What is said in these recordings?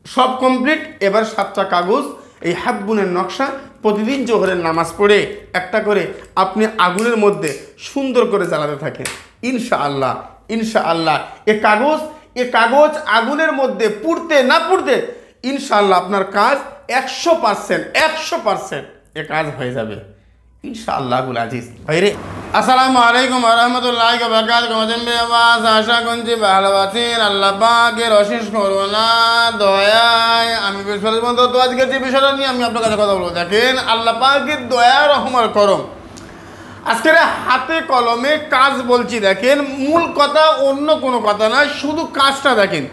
সব কমপ্লিট। এবার 7টা কাগজ এই হাব্বুনের নকশা প্রতিদিন জোহরের নামাজ পড়ে একটা করে আপনি আগুনের মধ্যে সুন্দর করে জ্বালাতে থাকেন। ইনশাআল্লাহ ইনশাআল্লাহ এ কাগজ আগুনের মধ্যে পুড়তে না পুড়তে ইনশাআল্লাহ আপনার কাজ 100% এ কাজ হয়ে যাবে ইনশাআল্লাহুল আজিজ। ভাইরে আসসালামু আলাইকুম ওয়া রাহমাতুল্লাহি ওয়া বারাকাতুহু। মজম্বে আওয়াজ আশা করছি ভালো আছেন। আল্লাহ পাকের অশেষ করুণা দয়ায় আমি বিশ্বরের বন্ধু। তো আজকে যে বিষয়টা নিয়ে আমি আপনার কাছে কথা বলবো, দেখেন আল্লাহ পাকের দয়া রহমত করম। আজকের হাতে কলমে কাজ বলছি, দেখেন মূল কথা অন্য কোনো কথা না, শুধু কাজটা দেখেন।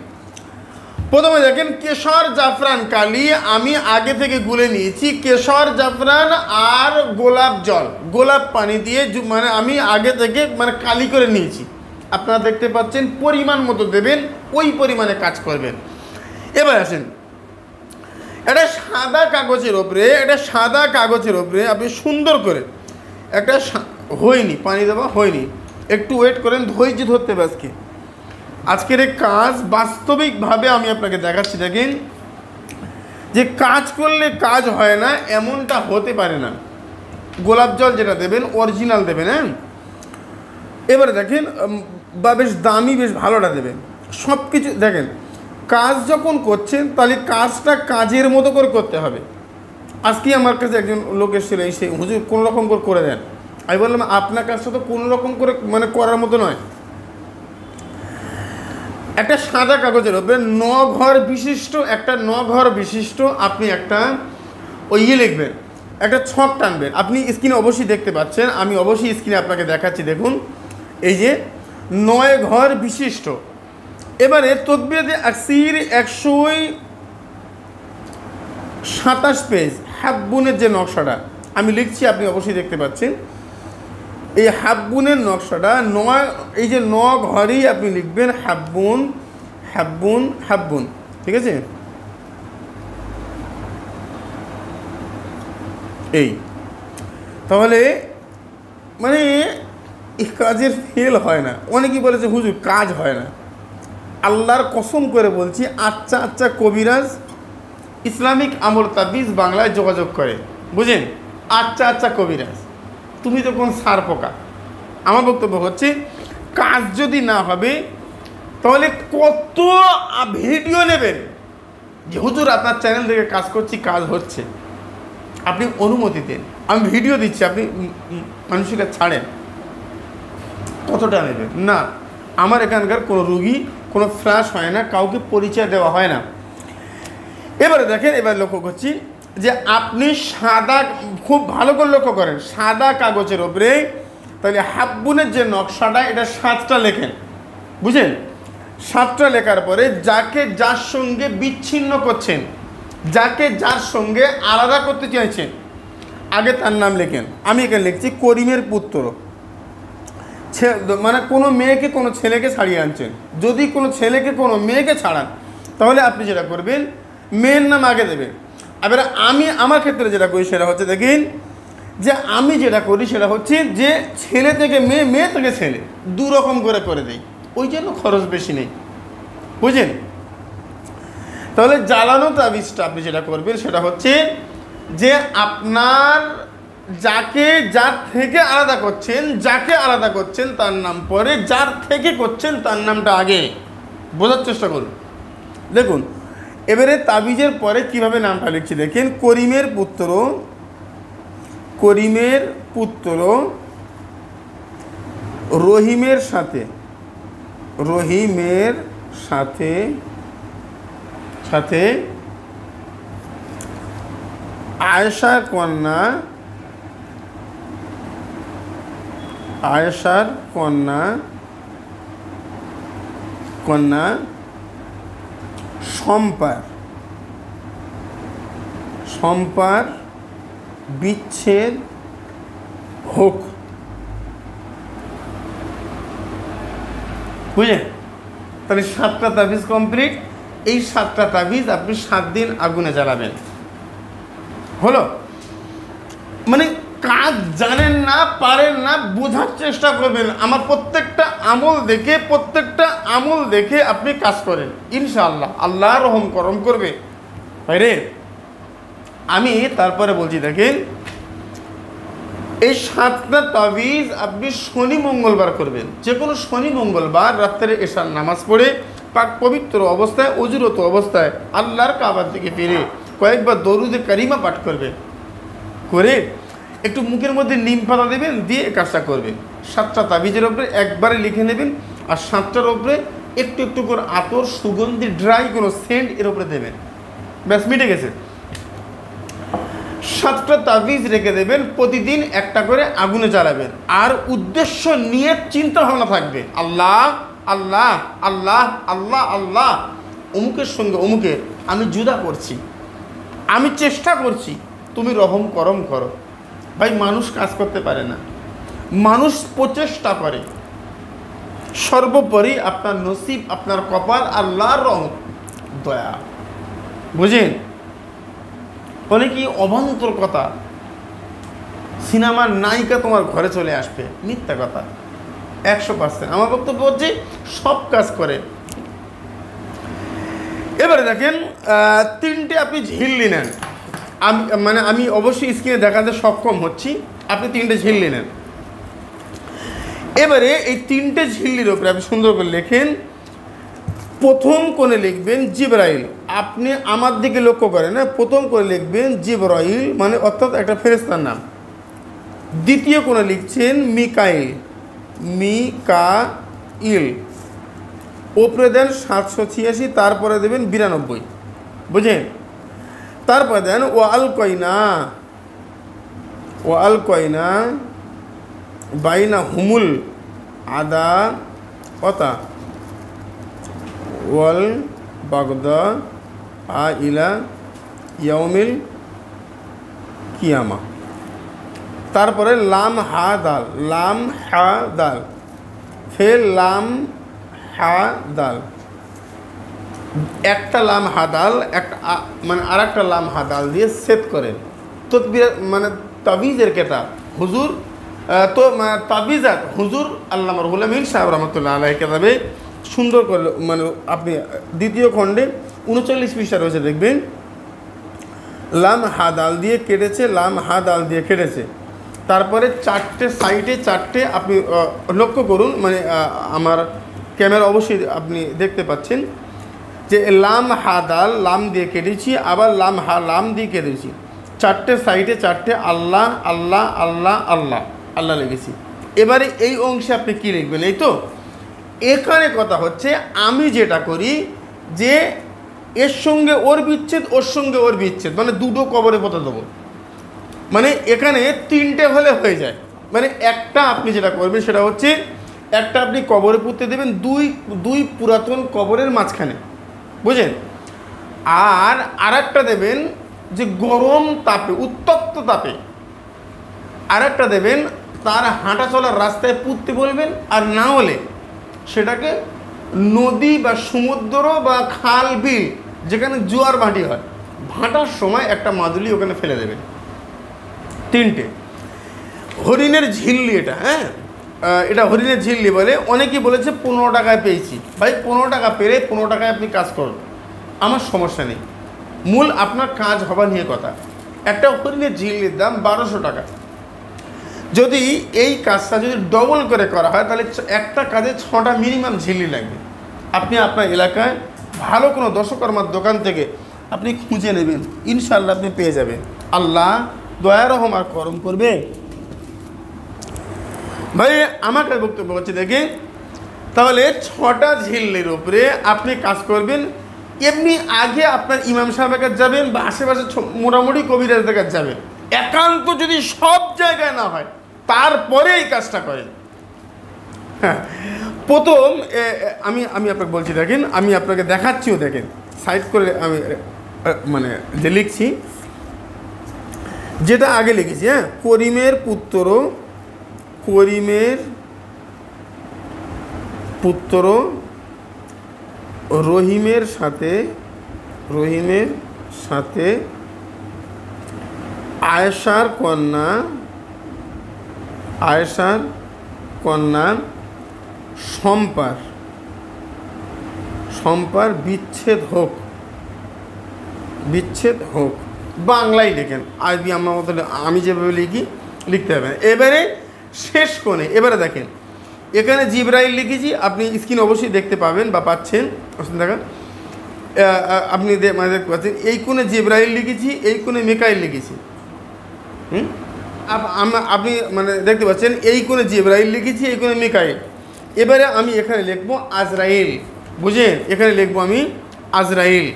প্রথমে দেখেন কেশর জাফরান কালি আমি আগে থেকে গুলে নিয়েছি। কেশর জাফরান আর গোলাপ জল, গোলাপ পানি দিয়ে মানে আমি আগে থেকে মানে কালি করে নিয়েছি। আপনারা দেখতে পাচ্ছেন, পরিমাণ মতো দেবেন, ওই পরিমাণে কাজ করবেন। এবার আসেন, এটা সাদা কাগজের ওপরে আপনি সুন্দর করে একটা হয়নি পানি দেওয়া হয়নি, একটু ওয়েট করেন, ধৈর্য ধরতে হবে। আজকের এই কাজ বাস্তবিকভাবে আমি আপনাকে দেখাচ্ছি। দেখেন যে কাজ করলে কাজ হয় না এমনটা হতে পারে না। গোলাপ জল যেটা দেবেন অরিজিনাল দেবেন, হ্যাঁ। এবারে দেখেন বা বেশ দামি, বেশ ভালোটা দেবেন। সব কিছু দেখেন, কাজ যখন করছেন তাহলে কাজটা কাজের মতো করে করতে হবে। আজকে আমার কাছে একজন লোক এসেছিল, এসে হুজুর কোনো রকম করে দেন। আমি বললাম আপনার কাজটা তো কোনো রকম করে মানে করার মতো নয়। একটা সাদা কাগজের উপরে 9 ঘর বিশিষ্ট আপনি একটা ওই লিখবেন, একটা ছক টানবেন। আপনি স্ক্রিনে অবশ্যই দেখতে পাচ্ছেন, আমি অবশ্যই স্ক্রিনে আপনাকে দেখাচ্ছি। দেখুন এই যে 9 ঘর বিশিষ্ট। এবারে তকবীরে আসির 127 পেজ হাব্বুনের যে নকশাটা আমি লিখছি, আপনি অবশ্যই দেখতে পাচ্ছেন। এই হাব্বুনের নকশাটা এই যে 9 ঘরেই আপনি লিখবেন হাব্বুন হাব্বুন হাব্বুন, ঠিক আছে। এই তাহলে মানে এই কাজের ফেল হয় না। অনেকেই বলেছে হুজুর কাজ হয় না। আল্লাহর কসম করে বলছি, আচ্ছা কবিরাজ ইসলামিক আমল তাবিজ বাংলায় যোগাযোগ করে, বুঝেন। আচ্ছা কবিরাজ, তুমি তো কোন সার পোকা। আমার বক্তব্য হচ্ছে, কাজ যদি না হবে তাহলে কত ভিডিও নেবেন যে হুজুর আপনার চ্যানেল থেকে কাজ করছি, কাজ হচ্ছে, আপনি অনুমতি দেন, আমি ভিডিও দিচ্ছি, আপনি মানুষকে ছাড়েন। কতটা নেবেন? না, আমার এখানকার কোনো রুগী কোনো ফ্ল্যাশ হয় না, কাউকে পরিচয় দেওয়া হয় না। এবারে দেখেন, এবার লক্ষ্য করছি যে আপনি সাদা, খুব ভালো করে লক্ষ্য করেন, সাদা কাগজের ওপরে তাহলে হাব্বুনের যে নকশাটা এটা 7টা লেখেন, বুঝেন। 7টা লেখার পরে যাকে যার সঙ্গে বিচ্ছিন্ন করছেন, যাকে যার সঙ্গে আলাদা করতে চাইছেন, আগে তার নাম লেখেন। আমি এখানে লিখছি করিমের পুত্র। মানে কোনো মেয়েকে কোনো ছেলেকে ছাড়িয়ে আনছেন, যদি কোনো ছেলেকে কোনো মেয়েকে ছাড়ান তাহলে আপনি যেটা করবেন মেয়ের নাম আগে দেবেন। এবারে আমি আমার ক্ষেত্রে যেটা করি সেটা হচ্ছে, দেখেন যে আমি যেটা করি সেটা হচ্ছে যে ছেলে থেকে মেয়ে, মেয়ে থেকে ছেলে, 2 রকম করে দেই, ওই জন্য খরচ বেশি নেই, বুঝলেন। তাহলে জ্বালানো তাবিজটা আপনি যেটা করবেন সেটা হচ্ছে যে আপনার যার থেকে আলাদা করছেন তার নাম পরে, যার থেকে করছেন তার নামটা আগে। বোঝার চেষ্টা করুন। দেখুন এবারে তাবিজের পরে কিভাবে নামটা লিখছি, দেখেন করিমের পুত্র রহিমের সাথে আয়েশার কন্যা সম্পার বিচ্ছেদ হোক, বুঝলেন। তাহলে 7টা তাবিজ কমপ্লিট। এই 7টা তাবিজ আপনি 7 দিন আগুনে জ্বালাবেন, হলো। মানে কাজ জানেন না, পারেন না, বোঝার চেষ্টা করবেন। আমার প্রত্যেকটা আমল দেখে আপনি কাজ করেন, ইনশাআল্লাহ আল্লাহ রহম করম করবে। ভাইরে আমি তারপরে বলছি, দেখেন এই 7টা তাবিজ আপনি শনি মঙ্গলবার করবেন। যে কোনো শনি মঙ্গলবার রাত্রে এশার নামাজ পড়ে পাক পবিত্র অবস্থায়, অজুরত অবস্থায় আল্লাহর কাবার দিকে ফিরে কয়েকবার দরুদে কারিমা পাঠ করবেন, করে একটু মুখের মধ্যে নিম পাতা দেবেন, দিয়ে কাজটা করবেন। 7টা তাবিজের ওপরে একবারে লিখে নেবেন, আর 7টার ওপরে একটু একটু করে আতর, সুগন্ধি, ড্রাই কোনো সেন্ট এর ওপরে দেবেন। ব্যাস মিটে গেছে। 7টা তাবিজ রেখে দেবেন, প্রতিদিন একটা করে আগুনে জ্বালাবেন, আর উদ্দেশ্য নিয়ে চিন্তা ভাবনা থাকবে আল্লাহ আল্লাহ আল্লাহ আল্লাহ আল্লাহ, অমুকের সঙ্গে অমুকের আমি জুদা করছি, আমি চেষ্টা করছি, তুমি রহম করম করো। ভাই মানুষ কাজ করতে পারে না, মানুষ প্রচেষ্টা করে। সর্বোপরি আপনার নসিব, আপনার কপাল, আল্লাহর রহম, দয়া। বুঝেন? অনেকই অবান্তর কথা, সিনেমার নায়িকা তোমার ঘরে চলে আসবে, মিথ্যা কথা। 100% আমার বক্তব্য হচ্ছে সব কাজ করে। এবারে দেখেন 3টে আপনি ঝিল্লি নেন। আমি অবশ্যই স্ক্রিনে দেখাতে সক্ষম হচ্ছি, আপনি 3টে ঝিল্লি নেন। এবারে এই 3টে ঝিল্লির ওপরে আপনি সুন্দর করে লেখেন। প্রথম কোণে লিখবেন জিবরাইল, আপনি আমার দিকে লক্ষ্য করেন, প্রথম কোণে লিখবেন জিবরাইল, মানে অর্থাৎ একটা ফেরেশতার নাম। দ্বিতীয় কোণে লিখছেন মিকাইল, মিকাইল, ওপরে দেন 786, তারপরে দেবেন 92, বুঝেন? তারপরে দেন ওয়াল কয়না বাইনা হুমুল আদা অতা ওয়াল বাগদা ইলা ইয়াউমিল কিয়ামা। তারপরে লাম হা দাল, ফের লাম হা দাল, একটা লাম হা দাল, একটা মানে আর একটা লাম হা দাল দিয়ে সেট করেন। তদবির মানে তাবিজের কেতাব হুজুর, তো তাবিজাত হুজুর আল্লামা রুহুল আমিন সাহেব রহমতুল্লাহ আলাইহি কেতাবে সুন্দর করে, মানে আপনি দ্বিতীয় খণ্ডে 39 পৃষ্ঠা রয়েছে, দেখবেন লাম হা দাল দিয়ে কেটেছে, লাম হা দাল দিয়ে কেটেছে। তারপরে 4টে সাইডে 4টে আপনি লক্ষ্য করুন, মানে আমার ক্যামেরা অবশ্যই আপনি দেখতে পাচ্ছেন যে লাম হা দাল লাম দিয়ে কেটেছি, আবার লাম হা লাম দিয়ে কেটেছি। 4টে সাইডে 4টে আল্লাহ আল্লাহ আল্লাহ আল্লাহ আল্লাহ লিখেছি। এবারে এই অংশে আপনি কী লিখবেন? এই তো এখানে কথা হচ্ছে, আমি যেটা করি যে এর সঙ্গে ওর বিচ্ছেদ, ওর সঙ্গে ওর বিচ্ছেদ, মানে দুটো কবরে পোতা দেবো। মানে এখানে 3টে হলে হয়ে যায়। মানে একটা আপনি যেটা করবেন সেটা হচ্ছে, একটা আপনি কবরে পুঁততে দেবেন দুই পুরাতন কবরের মাঝখানে, বুঝেন? আর একটা দেবেন যে গরম তাপে, উত্তপ্ত তাপে। আর একটা দেবেন তার হাঁটা চলার রাস্তায় পুঁততে বলবেন, আর না হলে সেটাকে নদী বা সমুদ্র বা খাল বিল যেখানে জোয়ার ভাটি হয়, ভাটার সময় একটা মাদুলি ওখানে ফেলে দেবেন। 3টে হরিণের ঝিল্লি, এটা এটা হরিণের ঝিল্লি বলে। অনেকেই বলেছে 15 টাকায় পেয়েছি। ভাই 15 টাকা পেলে 15 টাকায় আপনি কাজ করুন, আমার সমস্যা নেই। মূল আপনার কাজ হবার নিয়ে কথা। একটা হরিণের ঝিল্লির দাম 1200 টাকা। যদি এই কাজটা যদি ডবল করে করা হয়, তাহলে একটা কাজে 6টা মিনিমাম ঝিল্লি লাগবে। আপনি আপনার এলাকায় ভালো কোনো দশকর্মার দোকান থেকে আপনি খুঁজে নেবেন, ইনশাআল্লাহ আপনি পেয়ে যাবেন। আল্লাহ দয়া রহম আর করম করবে। ভাই আমাকে বক্তব্য হচ্ছে, দেখে তাহলে 6টা ঝিল্লির উপরে আপনি কাজ করবেন। এমনি আগে আপনার ইমাম সাহেবের কাছে যাবেন বা আশেপাশে মোটামুটি কবিরাজদের কাছে যাবেন। একান্ত যদি সব জায়গায় না হয়, তারপরে এই কাজটা করেন। হ্যাঁ, প্রথম আমি আপনাকে বলছি, দেখেন আমি আপনাকে দেখাচ্ছিও, দেখেন সাইড করে আমি মানে যে লিখছি, যেটা আগে লিখেছি। হ্যাঁ, করিমের পুত্র রহিমের সাথে আয়েশার কন্যা আয়েশার কন্যা সম্পার বিচ্ছেদ হোক, বাংলায় লেখেন। আরবি আমার মতো আমি যেভাবে লিখতে হবে। এবারে শেষ কোণে, এবারে দেখেন এখানে জিবরাইল লিখেছি, আপনি স্ক্রিন অবশ্যই দেখতে পাবেন বা পাচ্ছেন, দেখা আপনি মানে দেখতে পাচ্ছেন। এই কোণে জিবরাইল লিখেছি, এই কোণে মিকাইল লিখেছি। আপনি মানে দেখতে পাচ্ছেন এই কোণে জিবরাইল লিখেছি, এই কোণে মিকাইল। এবারে আমি এখানে লিখবো আজরাইল, বুঝেন? এখানে লিখবো আমি আজরাইল।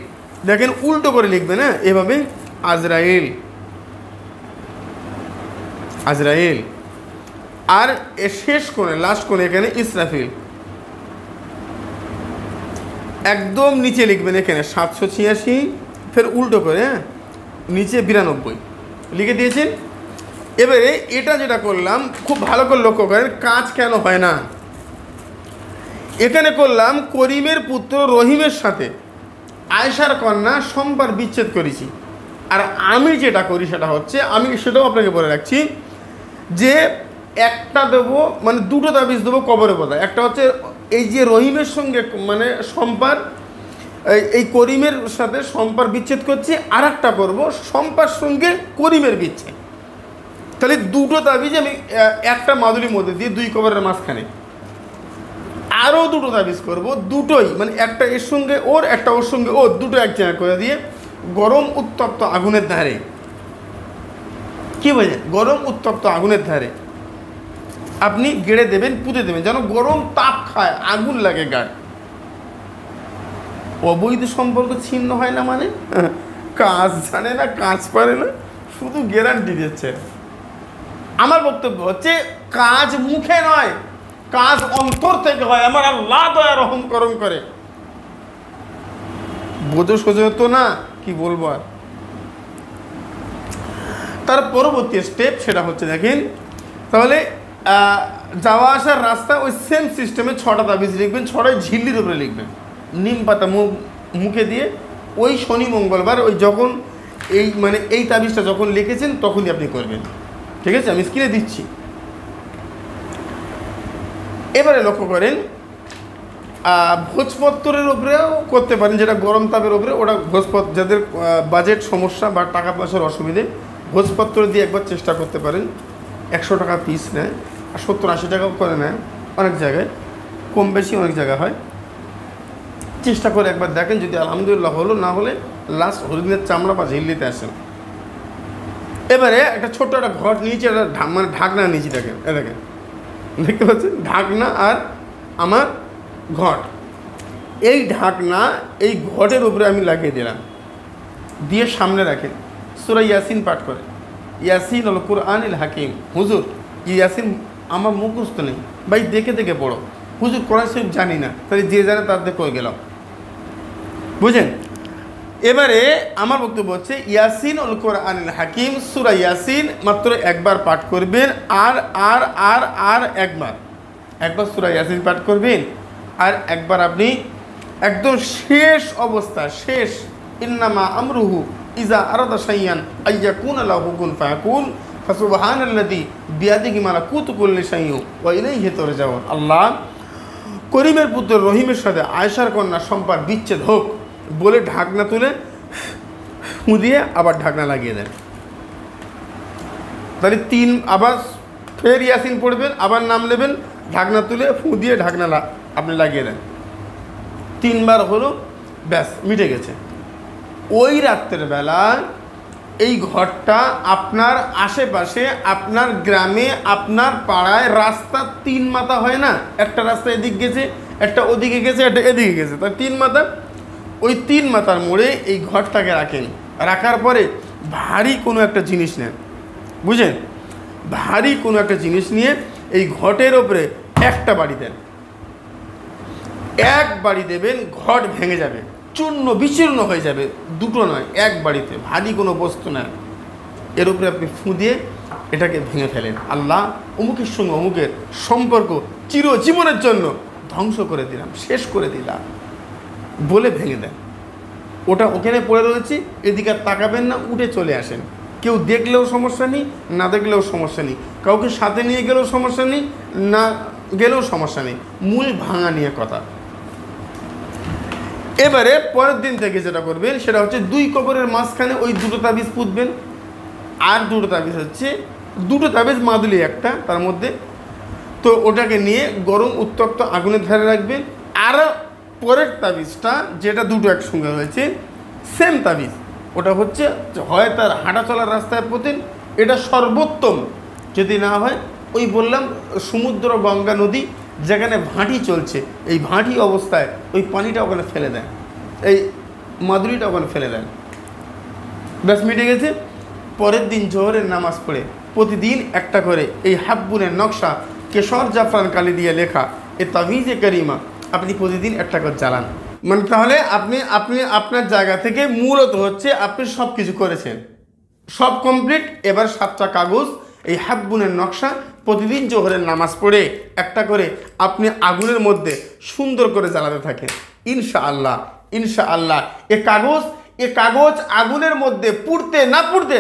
দেখেন উল্টো করে লিখবেন, হ্যাঁ, এভাবে আজরাইল। আর শেষ কোণে লাস্ট কোণে এখানে ইসরাফিল। একদম নিচে লিখবেন এখানে 786, ফের উল্টো করে, হ্যাঁ, নিচে 92 লিখে দিয়েছেন। এবারে এটা যেটা করলাম খুব ভালো করে লক্ষ্য করেন, কাজ কেন হয় না। এখানে করলাম করিমের পুত্র রহিমের সাথে আয়েশার কন্যা সম্পার বিচ্ছেদ করেছি। আর আমি যেটা করি সেটা হচ্ছে, আমি সেটাও আপনাকে বলে রাখছি, যে একটা দেবো মানে দুটো তাবিজ দেবো কবরের কথা। একটা হচ্ছে এই যে রহিমের সঙ্গে মানে সম্পার, এই করিমের সাথে সম্পার বিচ্ছেদ করছি, আর একটা করবো সম্পার সঙ্গে করিমের বিচ্ছেদ। তাহলে দুটো তাবিজ আমি একটা মাদুলির মধ্যে দিয়ে 2 কবরের মাঝখানে আরও দুটো তাবিজ করবো, দুটোই মানে একটা এর সঙ্গে ওর, একটা ওর সঙ্গে ওর, দুটো এক জায়গায় করে দিয়ে গরম উত্তপ্ত আগুনের ধারে, কি বোঝেন, গরম উত্তপ্ত আগুনের ধারে আপনি গেড়ে দেবেন, পুঁতে দেবেন, যেন গরম তাপ খায়, আগুন লাগে গায়ে। অবৈধ সম্পর্ক ছিন্ন হয় না, মানে কাজ জানে না, কাজ পারে না, শুধু গ্যারান্টি দিচ্ছে। আমার বক্তব্য হচ্ছে কাজ মুখে নয়, কাজ অন্তর থেকে হয়। আমার আল্লাহ দয়া রহম করম করে, বোঝো সোজা তো না, কি বলবো আর। তার পরবর্তী স্টেপ সেটা হচ্ছে দেখেন, তাহলে যাওয়া আসার রাস্তা ওই সেম সিস্টেমে 6টা তাবিজ লিখবেন, 6টাই ঝিল্লির উপরে লিখবেন, নিম পাতা মুখে দিয়ে। ওই শনি মঙ্গলবার ওই যখন এই মানে এই তাবিজটা যখন লিখেছেন তখনই আপনি করবেন, ঠিক আছে? আমি স্ক্রিনে দিচ্ছি। এবারে লক্ষ্য করেন, ভোজপত্রের উপরেও করতে পারেন, যেটা গরম তাপের উপরে, ওটা ভোজপত্র, যাদের বাজেট সমস্যা বা টাকা পয়সার অসুবিধে, ভোজপত্র দিয়ে একবার চেষ্টা করতে পারেন। 100 টাকা পিস নেয়, আর 70-80 টাকাও করে নেয় অনেক জায়গায়, কম বেশি অনেক জায়গায় হয়। চেষ্টা করে একবার দেখেন, যদি আলহামদুলিল্লাহ হলো, না হলে লাস্ট হরিণের চামড়া বা ঝিল্লিতে আসেন। এবারে একটা ছোট্ট একটা ঘট নিয়েছি, একটা মানে ঢাকনা নিয়েছি, দেখেন, দেখেন, দেখতে পাচ্ছেন ঢাকনা আর আমার ঘট। এই ঢাকনা এই ঘটের উপরে আমি লাগিয়ে দিলাম, দিয়ে সামনে রাখেন, সূরা ইয়াসিন পাঠ করে, ইয়াসিন আল কুরআনিল হাকিম। হুজুর ইয়াসিন আমার মুখস্থ নেই ভাই, দেখে দেখে পড়ো। হুজুর কোরআন শরীফ জানি না, তাহলে যে জানে তার দেখে গেলাম, বুঝেন? এবারে আমার বক্তব্য হচ্ছে ইয়াসিন আল কুরআনিল হাকিম, সূরা ইয়াসিন মাত্র একবার পাঠ করবেন, আর একবার সূরা ইয়াসিন পাঠ করবেন, আর একবার আপনি একদম শেষ অবস্থা, শেষ ইন্নামা আমরুহু ইজা আরাদা শাইয়ান আইয়াকুনা লাহু কুন ফায়াকুন ফাসুবহানাল্লাযী বিয়াদিহি মালাকুতু কুল্লি শাইইন ওয়া ইলাইহি তুরজাউন। আল্লাহ করিমের পুত্র রহিমের সাথে আয়েশার কন্যা সম্পার বিচ্ছেদ হোক বলে ঢাকনা তুলে ফুঁ দিয়ে আবার ঢাকনা লাগিয়ে দেন। তাহলে আবার ফের ইয়াসিন পড়বেন, আবার নাম নেবেন, ঢাকনা তুলে ফুঁ দিয়ে ঢাকনা আপনি লাগিয়ে দেন। 3 বার হলো, ব্যাস মিটে গেছে। ওই রাত্রের বেলা এই ঘরটা আপনার আশেপাশে, আপনার গ্রামে, আপনার পাড়ায় রাস্তা 3 মাথা হয় না, একটা রাস্তা এদিক গেছে, একটা ওদিকে গেছে, একটা এদিকে গেছে, তার 3 মাথা। ওই 3 মাথার মোড়ে এই ঘরটাকে রাখেন। রাখার পরে ভারী কোনো একটা জিনিস নেন, বুঝেন, ভারী কোনো একটা জিনিস নিয়ে এই ঘটের ওপরে একটা বাড়ি দেন। এক বাড়ি দেবেন, ঘট ভেঙে যাবে, চূর্ণ বিচূর্ণ হয়ে যাবে। দুটো নয়, এক বাড়িতে ভারী কোনো বস্তু নেয়, এর উপরে আপনি ফুঁ দিয়ে এটাকে ভেঙে ফেলেন। আল্লাহ অমুকের সঙ্গে অমুকের সম্পর্ক চিরজীবনের জন্য ধ্বংস করে দিলাম, শেষ করে দিলাম বলে ভেঙে দেন। ওটা ওখানে পড়ে রয়েছে, এদিকে তাকাবেন না, উঠে চলে আসেন। কেউ দেখলেও সমস্যা নেই, না দেখলেও সমস্যা নেই, কাউকে সাথে নিয়ে গেলেও সমস্যা নেই, না গেলেও সমস্যা নেই, মূল ভাঙা নিয়ে কথা। এবারে পরের দিন থেকে যেটা করবেন সেটা হচ্ছে 2 কবরের মাঝখানে ওই 2টো তাবিজ পুঁতবেন। আর 2টো তাবিজ হচ্ছে 2টো তাবিজ মাদুলি একটা তার মধ্যে, তো ওটাকে নিয়ে গরম উত্তপ্ত আগুনের ধারে রাখবেন। আর পরের তাবিজটা যেটা 2টো একসঙ্গে রয়েছে সেম তাবিজ, ওটা হচ্ছে হয় তার হাঁটা চলার রাস্তায় পোতেন, এটা সর্বোত্তম। যদি না হয় ওই বললাম সমুদ্র গঙ্গা নদী যেখানে ভাঁটি চলছে, এই ভাঁটি অবস্থায় ওই পানিটা ওখানে ফেলে দেন, এই মাদুরিটা ওখানে ফেলে দেন, ব্যাস মিটে গেছে। পরের দিন জোহরের নামাজ পড়ে প্রতিদিন একটা করে এই হাব্বুনের নকশা কেশর জাফরান কালি দিয়ে লেখা এই তাবিজে করিমা আপনি প্রতিদিন একটা করে জ্বালান। মানে তাহলে আপনি আপনি আপনার জায়গা থেকে মূলত হচ্ছে আপনি সব কিছু করেছেন, সব কমপ্লিট। এবার 7টা কাগজ এই হাব্বুনের নকশা প্রতিদিন জোহরের নামাজ পড়ে একটা করে আপনি আগুনের মধ্যে সুন্দর করে জ্বালাতে থাকেন। ইনশাআল্লাহ ইনশাআল্লাহ এ কাগজ আগুনের মধ্যে পুড়তে না পুড়তে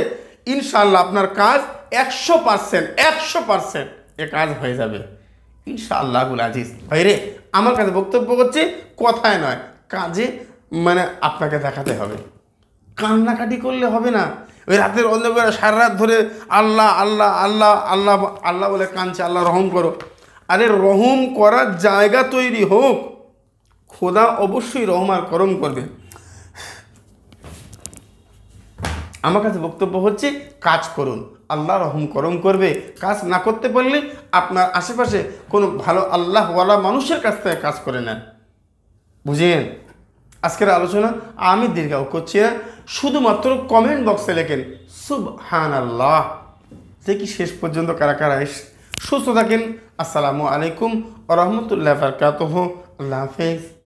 ইনশাআল্লাহ আপনার কাজ 100% এ কাজ হয়ে যাবে ইনশাআল্লাহ আজিজ। ভাইরে আমার কাছে বক্তব্য করছে কথায় নয়, কাজে মানে আপনাকে দেখাতে হবে। কান্নাকাটি করলে হবে না, ওই রাতের অন্ধকারে সারা রাত ধরে আল্লাহ আল্লাহ আল্লাহ আল্লাহ আল্লাহ বলে কাঁদছে, আল্লাহ রহম করো। আরে রহম করার জায়গা তৈরি হোক, খোদা অবশ্যই রহম আর করম করবে। আমার কাছে বক্তব্য হচ্ছে কাজ করুন, আল্লাহ রহম করম করবে। কাজ না করতে পারলে আপনার আশেপাশে কোনো ভালো আল্লাহওয়ালা মানুষের কাছ থেকে কাজ করে নেন, বুঝেন। আজকের আলোচনা আমি দীর্ঘায়ু করছি না, শুধুমাত্র কমেন্ট বক্সে লেখেন সুবহানাল্লাহ, দেখি শেষ পর্যন্ত কারা কারা সুস্থ থাকেন। আসসালামু আলাইকুম ওয়া রাহমাতুল্লাহি ওয়া বারাকাতুহু। আল্লাহ হাফেজ।